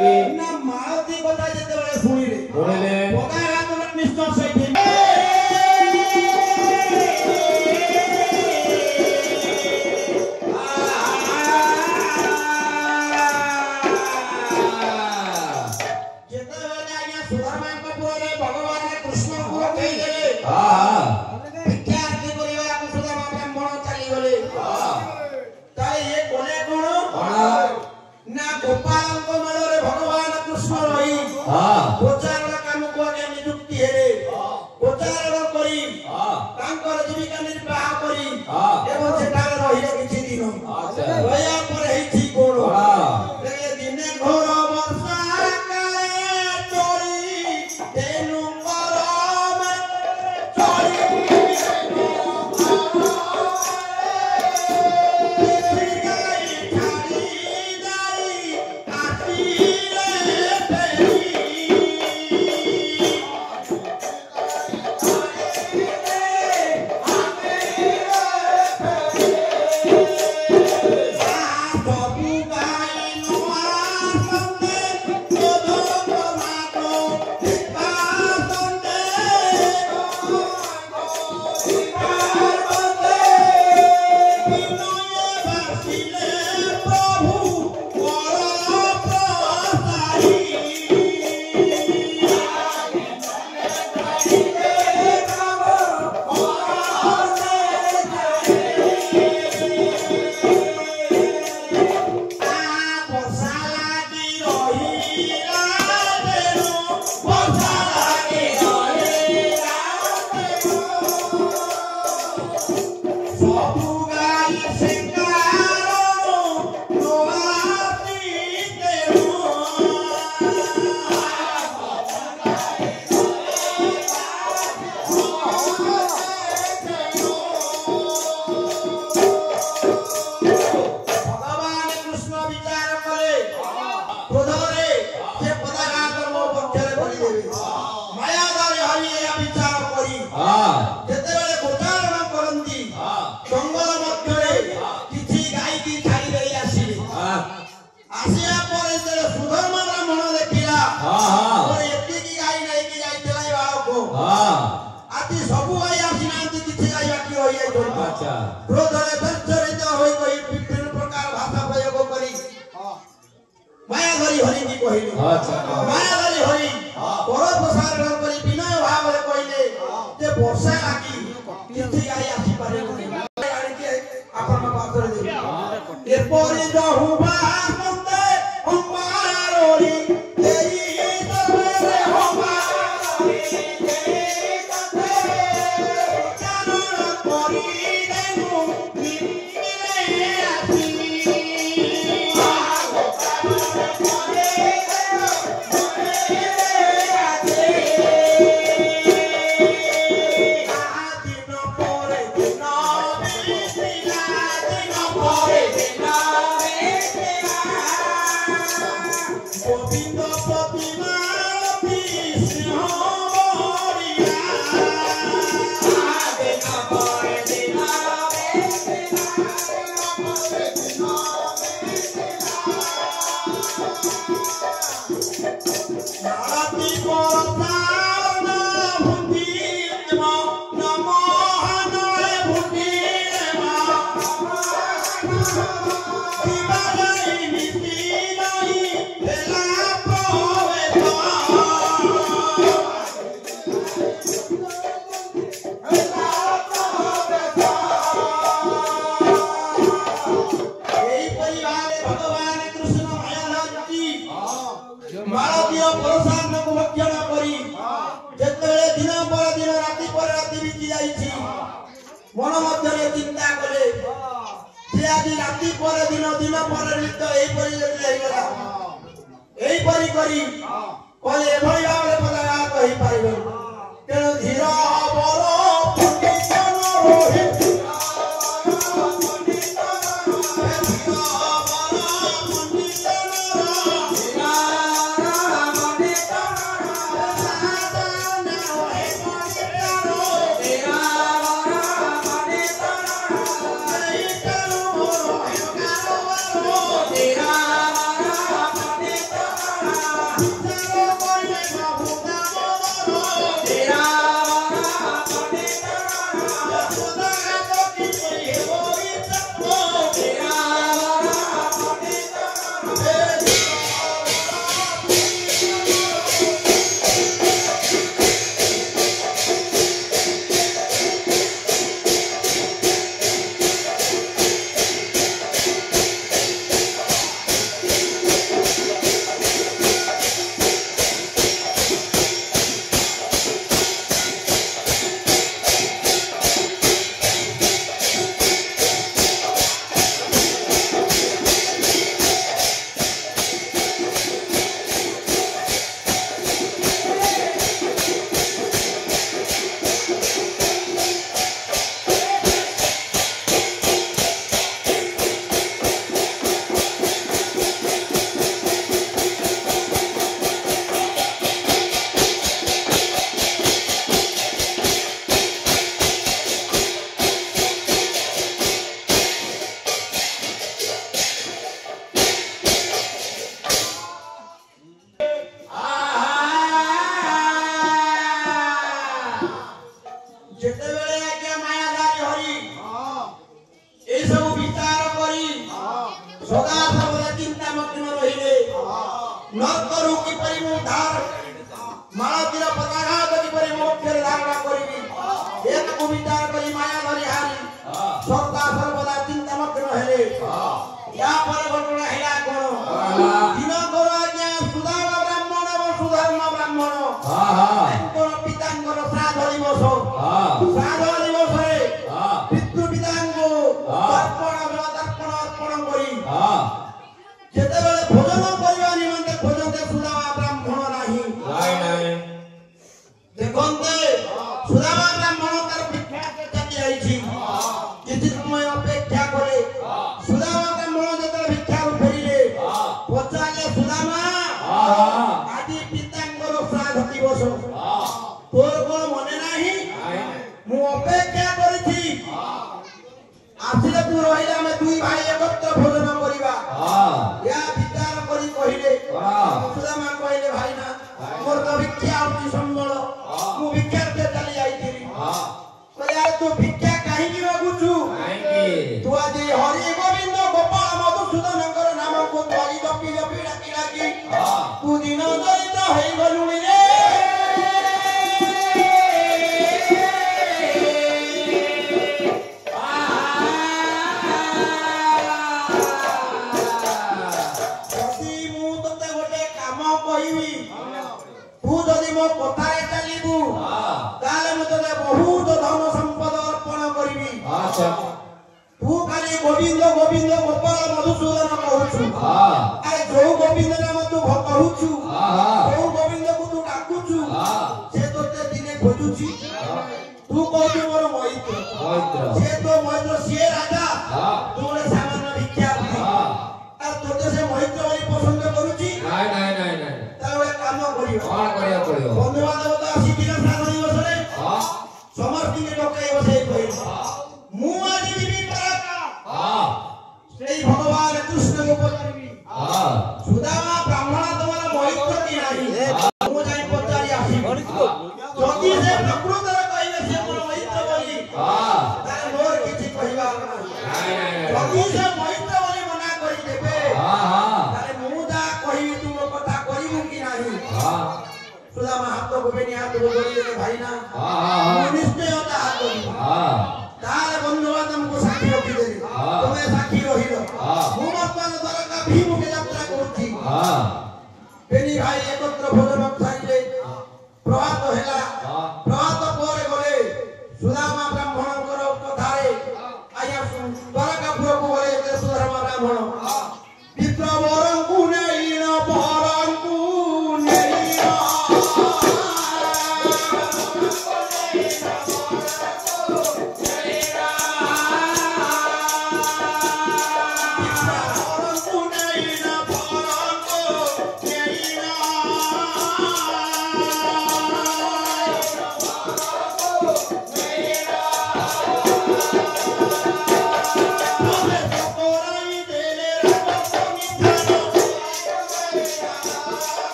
ना मालती कथा जते बळे सुनिले पदाघात निष्ठा सहित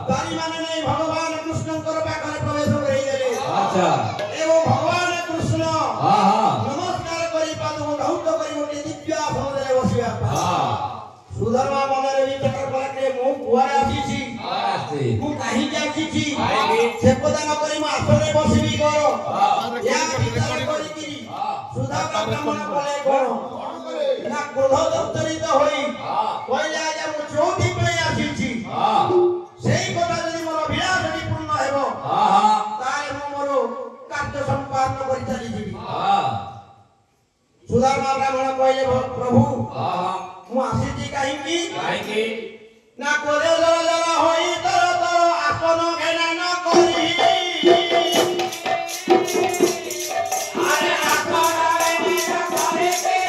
तारी माने नहीं भगवान कृष्णଙ୍କର ପାଖରେ ପ୍ରବେଶ କରିଦେଲେ ଆଚ୍ଛା ଏବଂ ଭଗବାନ କୃଷ୍ଣ ହଁ ହଁ ନମସ୍କାର କରି ପାଦକୁ ଧୌତ କରି ଗୋଟେ ଦିବ୍ୟ ଆସନରେ ବସିବା ହଁ ସୁଧର୍ମା ମନରେ ବିଚାର କଲା ଯେ ମୁଁ କୁଆଡ଼େ ଆସିଛି ମୁଁ କାହିଁକି ଆସିଛି ସେ କଥା ନ କରି ମୁଁ ଆସନରେ ବସିବି କର ଏହା ବିଚାର କରିକିରି ସୁଧର୍ମା ବ୍ରାହ୍ମଣ କଲେ କଣ ନା କ୍ରୋଧ ଜର୍ଜରିତ ହୋଇ କହିଲେ ଆଜ୍ଞା ମୁଁ ଯୋଉଥିପାଇଁ ଆସିଛି ସେଇ କଥା ଯଦି ମୋର ଅଭିଳାଷଟି ପୂର୍ଣ୍ଣ ହେବ ତାହେଲେ ମୁଁ ମୋର କାର୍ଯ୍ୟ ସମ୍ପାଦନ କରି ଚାଲିଯିବି ସୁଧର୍ମା ବ୍ରାହ୍ମଣ କହିଲେ ପ୍ରଭୁ ମୁଁ ଆସିଛି କାହିଁକି ନା କ୍ରୋଧ ଜଳ ହୋଇ ତର ତର ଆପନ ଘେରାନ କରି ଆରେ ଆପନରେ ନିଜ କରି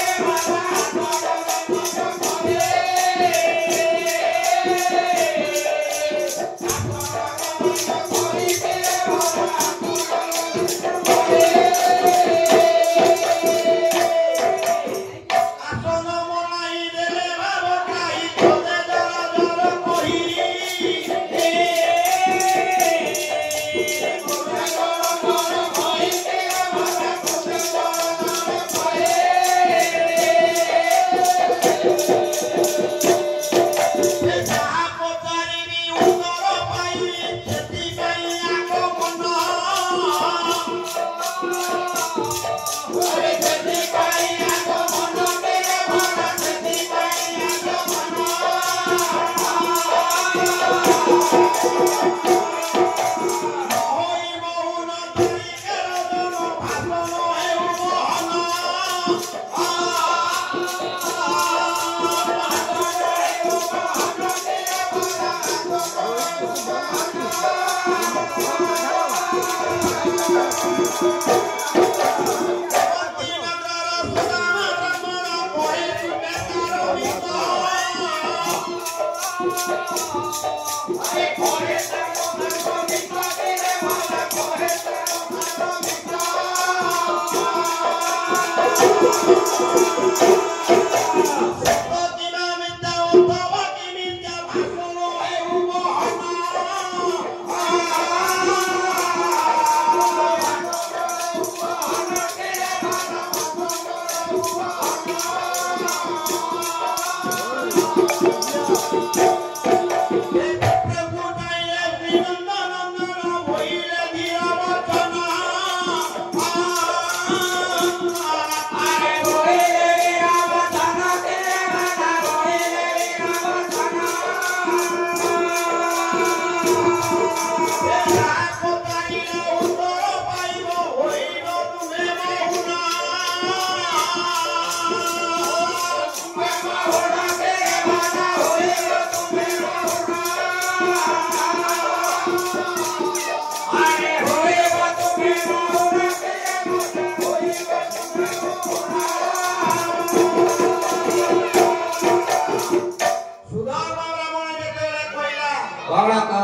ବାବା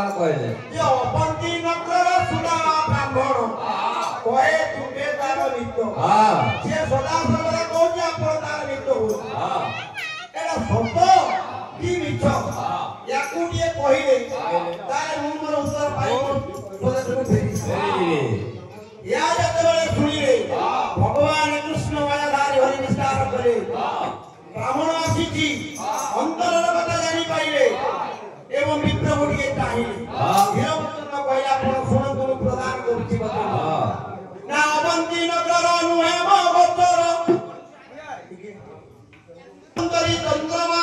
ब्राह्मण आसी अंतर कथा जानी पाइले एवं मित्र गुड़िए चाहिए हीरपुत्र कहला पर शुणु प्रदान करुछि ना अवंती नगर नुहे मो गोचर अंतरी चंद्रमा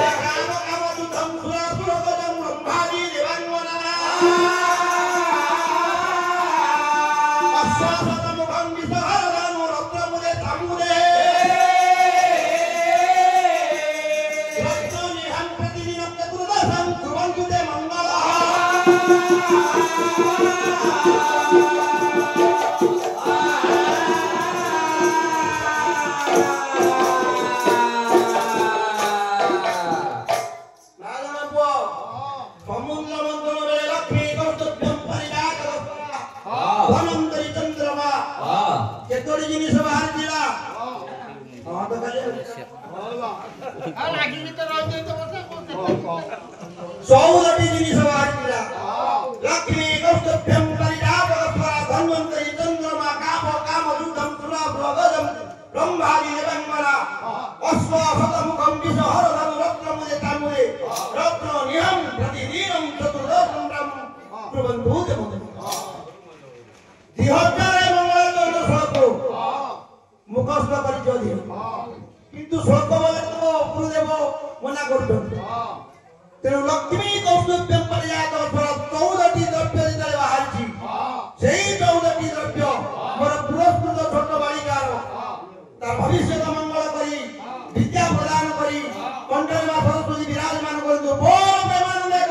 एकानो काम दुधम सुरासुर गजम ब्रह्मादि देवांगना अश्वासत मुखं विसहरदानु रत्नमुदे तामुदे रत्ननिहं 14ଟି ଜିନିଷ ବାହାରିଥିଲା ଲକ୍ଷ୍ମୀ କୌସ୍ତୁଭ୍ୟଂ ପରିଜାପକସ୍ୱରା ଧନ୍ୱନ୍ତରୀ ଚନ୍ଦ୍ରମା କାମ ଯୁଦ୍ଧଂ ତୁଲାଭ୍ରଗଜଂ ବ୍ରହ୍ମାଦି ଦେବାଂମରା ଅଶ୍ୱ ଶତମୁଖଂ ବିଷହରଧନୁ ରତ୍ନମୁଦେ ତାମୁଦେ ରତ୍ନ ନିହଂ ପ୍ରତିଦିନଂ ଚତୁର୍ଦଶଂ ବ୍ରହ୍ମ କୁର୍ବନ୍ତୁ ଦେବତେ 2000 ମଙ୍ଗଳ ଶ୍ଲୋକ ମୁଖସ୍ଥ କରିଛ କିନ୍ତୁ ଶ୍ଲୋକ ବୋଲେ ତ ଗୁରୁଦେବ ମନା କରୁଛନ୍ତି ତେଣୁ ଲକ୍ଷ୍ମୀ କୌସ୍ତୁଭ୍ୟଂ ପରିଜାପକସ୍ୱରା 14ଟି ଦ୍ରବ୍ୟ ଯେତେବେଳେ ବାହାରିଛି ସେଇ 14ଟି ଦ୍ରବ୍ୟ ମୋର ପୁରସ୍କୃତ ଛୋଟ ବାଳିକାର ତାର ଭବିଷ୍ୟତ ମଙ୍ଗଳ କରି ବିଦ୍ୟା ପ୍ରଦାନ କରି କଣ୍ଠରେ ମା ସରସ୍ୱତୀ ବିରାଜମାନ କରନ୍ତୁ ବୋଲ ପ୍ରେମାନନ୍ଦେ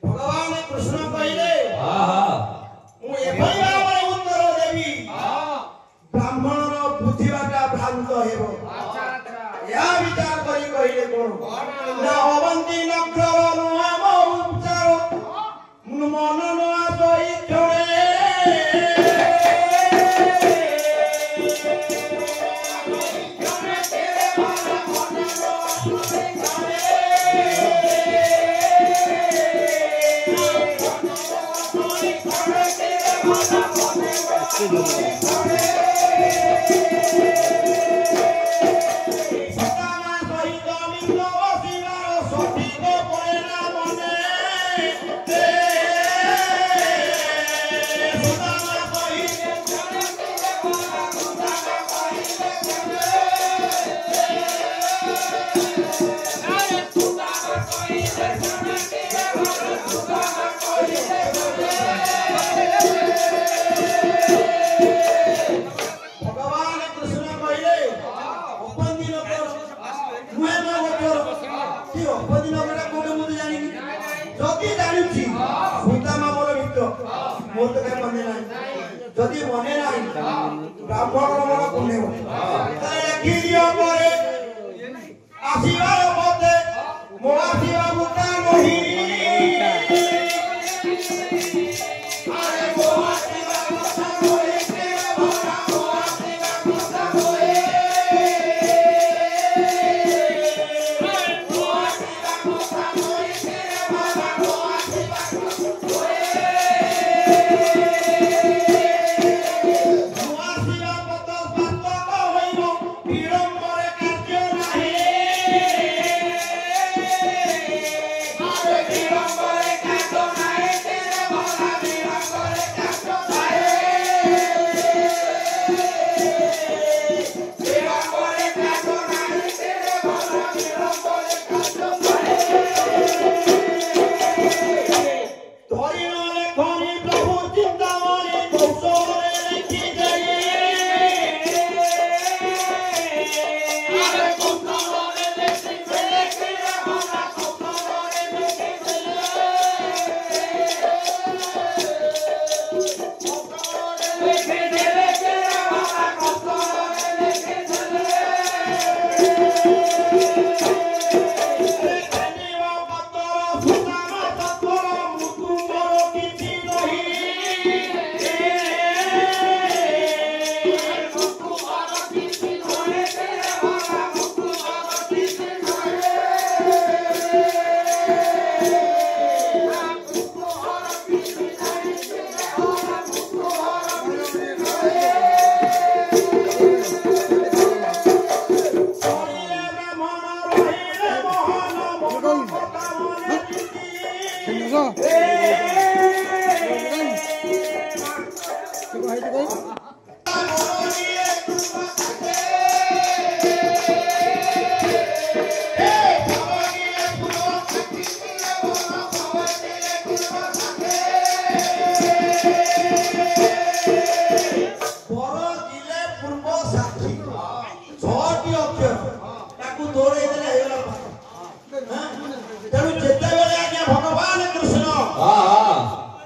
ଭଗବାନ କୃଷ୍ଣ କହିଲେ ମୁଁ ଏଭଳି ଭାବରେ ଉତ୍ତର ଦେବି ବ୍ରାହ୍ମଣର ବୁଝିବାଟା ଭ୍ରାନ୍ତ ହେବ ଏହା ବିଚାର କରି କହିଲେ କଣ ନା ଅବନ୍ତୀ ନକ୍ଷର ନୂଆ ମଉଚାର ମନ ନୂଆ ସହି କ୍ଷଣେ যদি মনে নাই ব্রাহ্মণ মন পুণ্য লেখি দিও পরে আসিবার পথে মো আসিবা মুক্তা নহি আরে মো আসিবা মুক্তা নহি কে ভরা মো আসিবা মুক্তা নহি মো আসিবা মুক্তা নহি কে ভরা মো আসিবা মুক্তা নহি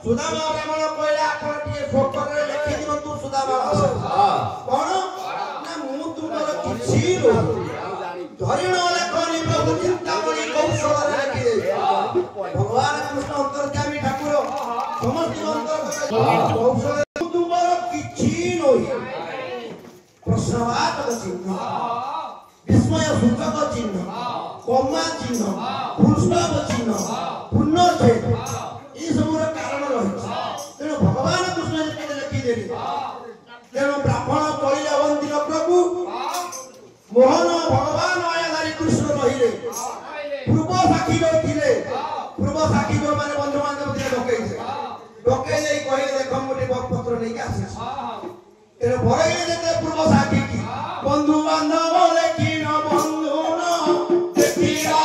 सुदामा ब्राह्मण कहला आपण टिए फोटोरे लिखि दिबंतु सुदामा कोन ना मु तुमर किछि रो धरिण लेखनी प्रभु चिंतामणि कौशल लिखि भगवान कृष्ण अंतर्यामी କୌଶଳ ତୁମର କିଛି ନୁହେଁ ପ୍ରଶ୍ନବାଚକ ଚିହ୍ନ ବିସ୍ମୟ ସୂଚକ ଚିହ୍ନ କମା ଚିହ୍ନ ପୁଷ୍ପକ ଚିହ୍ନ ପୂର୍ଣ୍ଣଚ୍ଛେଦ ଏସବୁର କାରଣ ରହିଛି ତେଣୁ ଭଗବାନ କୃଷ୍ଣ ଯେତେବେଳେ ଲେଖିଦେଲେ ତେଣୁ ବ୍ରାହ୍ମଣ କଳିଲେ ଅବନ୍ତିର ପ୍ରଭୁ ମୋହନ ଭଗବାନ ମାୟାଧାରୀ କୃଷ୍ଣ ରହିଲେ ପୂର୍ବ ସାକ୍ଷୀ ଯୋଉ ଥିଲେ ପୂର୍ବ ସାକ୍ଷୀ ଯୋଉମାନେ ବନ୍ଧୁବାନ୍ଧବ ଥିଲେ ଡକେଇ ଦେଇ କହିଲେ ଦେଖ ମୁଁ ଗୋଟେ ପତ୍ର ନେଇକି ଆସିଛି ତେଣୁ ଭରଇଲେ ଯେତେବେଳେ ପୂର୍ବ ସାକ୍ଷୀ କି ବନ୍ଧୁବାନ୍ଧବ ଦେଖିନ ବନ୍ଧୁନ ଦେଖିବା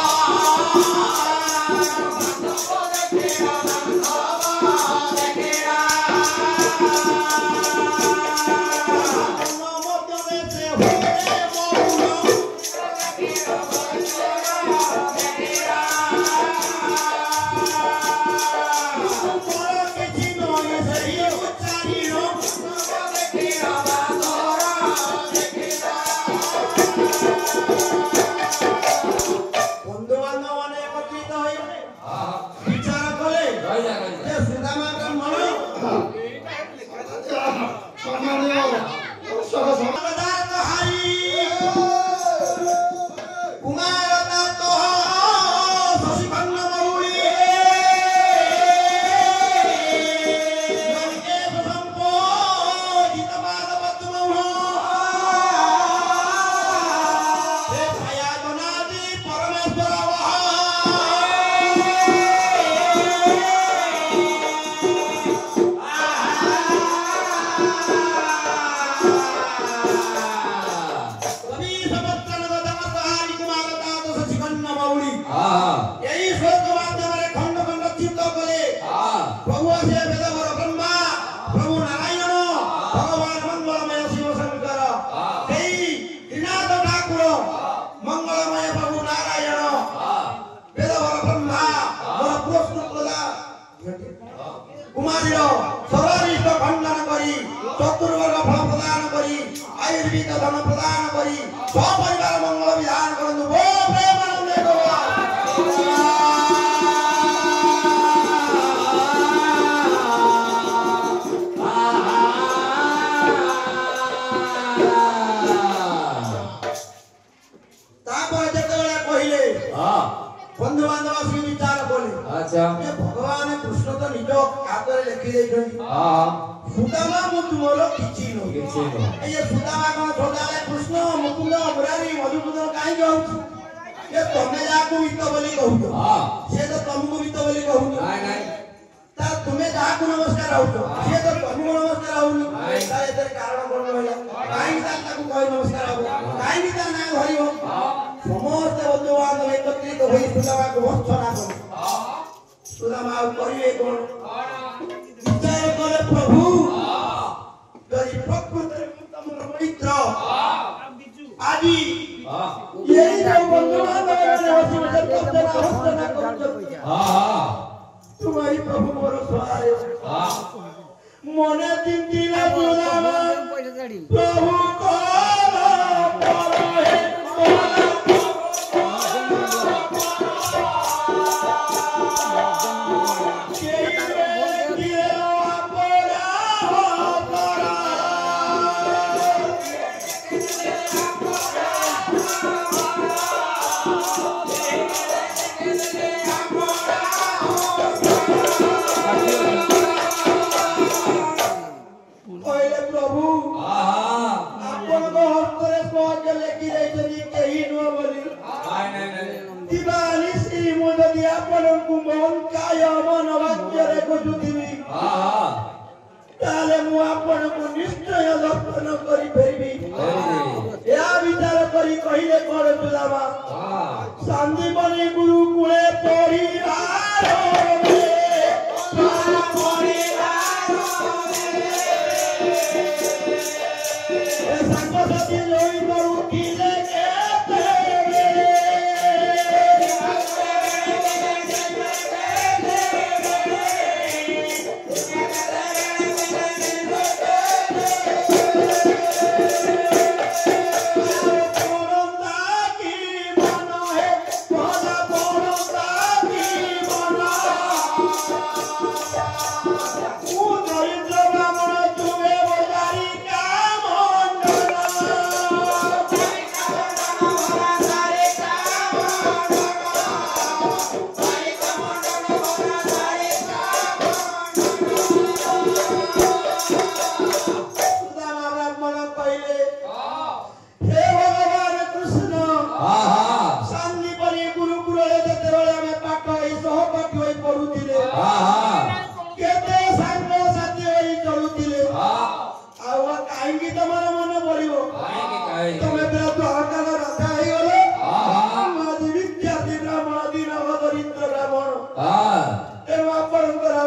भगवान कृष्ण तो निज हाथ में लिखि देछन सुदामा मु तुमरो किछि न ये सुदामा कोन सदाले कृष्ण मुकुंद मुरारी मधुसूदन काहे कहू ये तमे जाको वित्त बोली कहू से तो तुमको वित्त बोली कहू नाही नाही ता तुमे जाको नमस्कार आउ से तो तुमको नमस्कार आउ ता एतर कारण कोन होइला काहे ता ताको कहि नमस्कार आउ काहे ता ना धरियो समस्त बंधुबांधव एकत्रित होई सुदामा को वंदना करू सुदामा करिए कोन विचार करे प्रभु जदि प्रकृति तमर मित्र आदि यही जो बंधुबांधव वंदना करू तुम्हारी प्रभु मोर सहाय मने दिन दिन सुदामा प्रभु को निश्चय दर्शन करी फेरबी या विचार करी कहिले कर सुदामा संदीपनी गुरुकुले संगति जोई करू किले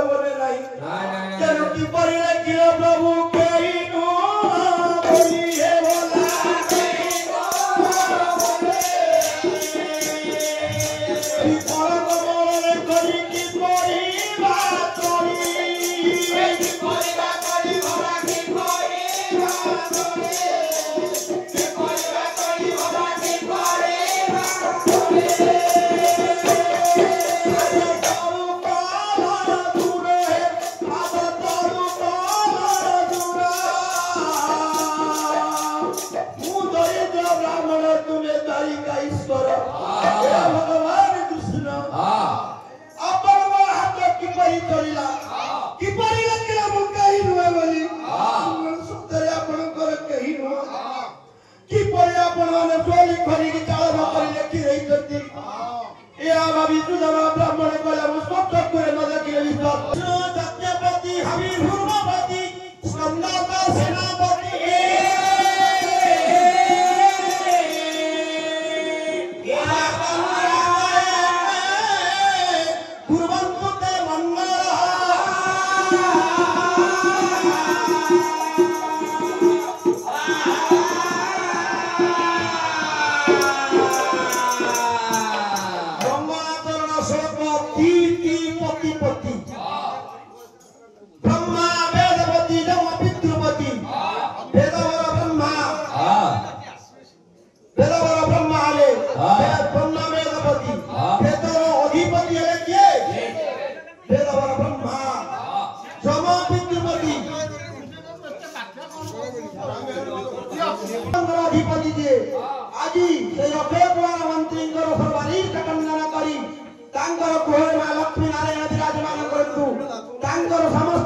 बोले नहीं चलो की परी रखियो प्रभु केही नो बोली हे बोला केही नो बोले की परम बोले करी की परी बात करी की परी बात करी भरा की परी बात करी की परी बात करी भरा की परी बात करी भगवान कृष्ण अपन हाथ किपरि करिला किपरि लगिला मु कहि नुए बोली सुंदर अपन कर कहि नु किपरि अपन माने सोली खरी की चाळ भाकर लेखि रही करती या भाभी सुदमा ब्राह्मण कला मु सब करे न देखिले विश्वास सत्यपति हवि धर्मपति स्कंदका सेनापति अधिपति जे आजी से अभेपुआर मंत्री सर्वारी कटंगना करी तांकर कोहर मा लक्ष्मी नारायण विराजमान करतु तांकर समस्त